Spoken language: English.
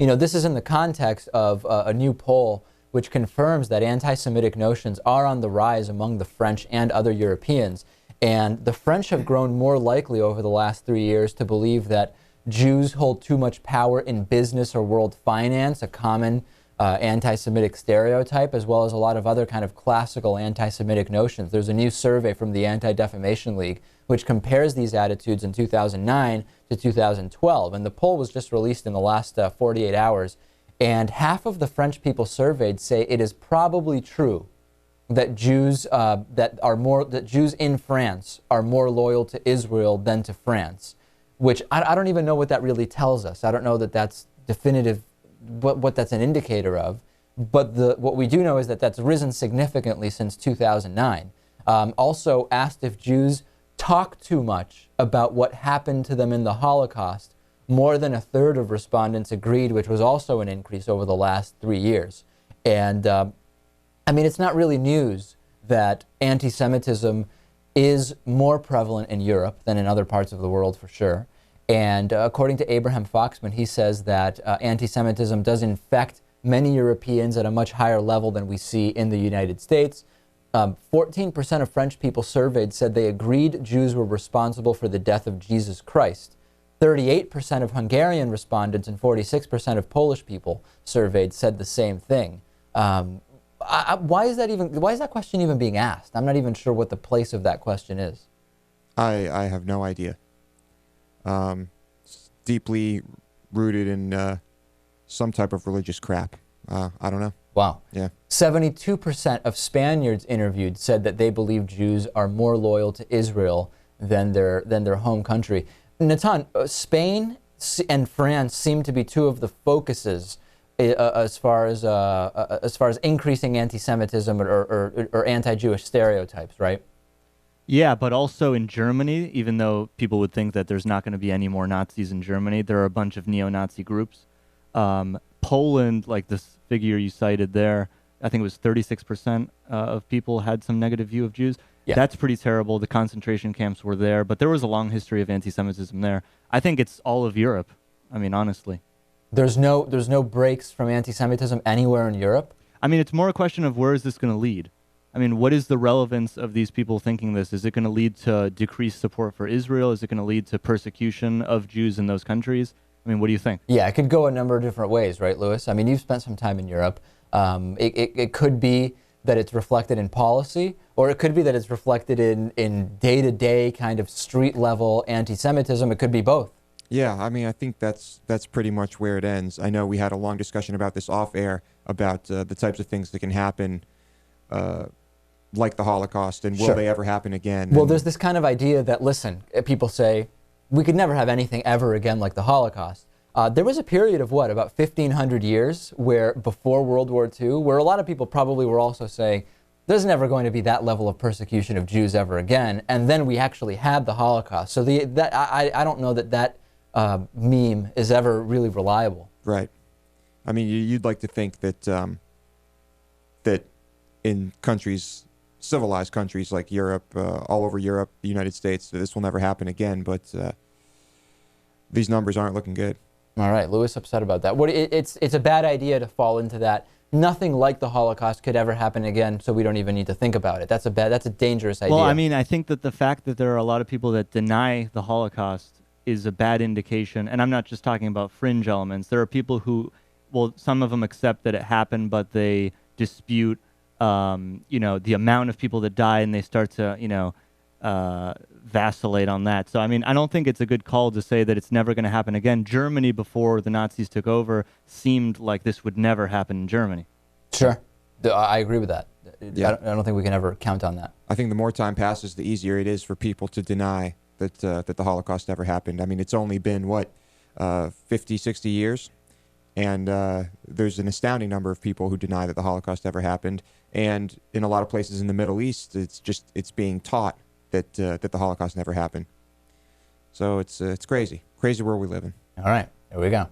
You know, this is in the context of a new poll which confirms that anti-Semitic notions are on the rise among the French and other Europeans. And the French have grown more likely over the last 3 years to believe that Jews hold too much power in business or world finance, a common anti-Semitic stereotype, as well as a lot of other kind of classical anti-Semitic notions. There's a new survey from the Anti-Defamation League which compares these attitudes in 2009 to 2012. And the poll was just released in the last 48 hours. And half of the French people surveyed say it is probably true that Jews that Jews in France are more loyal to Israel than to France, which I don't even know what that really tells us. I don't know that that's definitive, what that's an indicator of. But what we do know is that that's risen significantly since 2009. Also asked if Jews talk too much about what happened to them in the Holocaust. More than a third of respondents agreed, which was also an increase over the last 3 years. And I mean, it's not really news that anti-Semitism is more prevalent in Europe than in other parts of the world, for sure. And according to Abraham Foxman, he says that anti-Semitism does infect many Europeans at a much higher level than we see in the United States. 14% of French people surveyed said they agreed Jews were responsible for the death of Jesus Christ. 38% of Hungarian respondents and 46% of Polish people surveyed said the same thing. Why is that question even being asked? I'm not even sure what the place of that question is. I have no idea. It's deeply rooted in some type of religious crap. I don't know. Wow. Yeah. 72% of Spaniards interviewed said that they believe Jews are more loyal to Israel than their home country. Natan, Spain and France seem to be two of the focuses as far as increasing anti-Semitism or anti-Jewish stereotypes, right? Yeah, but also in Germany, even though people would think that there's not going to be any more Nazis in Germany, there are a bunch of neo-Nazi groups. Poland, like this figure you cited there, I think it was 36% of people had some negative view of Jews. Yeah. That's pretty terrible. The concentration camps were there, but there was a long history of anti-Semitism there. I think it's all of Europe. I mean, honestly. There's no breaks from anti-Semitism anywhere in Europe? I mean, it's more a question of where is this going to lead? I mean, what is the relevance of these people thinking this? Is it going to lead to decreased support for Israel? Is it going to lead to persecution of Jews in those countries? I mean, what do you think? Yeah, it could go a number of different ways, right, Lewis? I mean, you've spent some time in Europe. It could be that it's reflected in policy, or it could be that it's reflected in day-to-day kind of street-level anti-Semitism. It could be both. Yeah, I mean, I think that's pretty much where it ends. I know we had a long discussion about this off-air, about the types of things that can happen, like the Holocaust, and will they ever happen again? Well, there's this kind of idea that, listen, people say, we could never have anything ever again like the Holocaust. There was a period of, what, about 1,500 years where, before World War II, where a lot of people probably were also saying, there's never going to be that level of persecution of Jews ever again, and then we actually had the Holocaust. So I don't know that meme is ever really reliable. Right. I mean, you'd like to think that that in countries, civilized countries like Europe, all over Europe, the United States, this will never happen again, but these numbers aren't looking good. All right, Lewis upset about that. It's a bad idea to fall into that. Nothing like the Holocaust could ever happen again, so we don't even need to think about it. That's a dangerous idea. Well, I mean, I think that the fact that there are a lot of people that deny the Holocaust is a bad indication, and I'm not just talking about fringe elements. There are people who, well, some of them accept that it happened, but they dispute, the amount of people that died, and they start to, vacillate on that. So, I mean, I don't think it's a good call to say that it's never going to happen again. Germany, before the Nazis took over, seemed like this would never happen in Germany. Sure. I agree with that. Yeah. I don't think we can ever count on that. I think the more time passes, the easier it is for people to deny that the Holocaust ever happened. I mean, it's only been, 50, 60 years? And there's an astounding number of people who deny that the Holocaust ever happened. And in a lot of places in the Middle East, it's being taught that the Holocaust never happened. So it's crazy. Crazy world we live in. All right, here we go.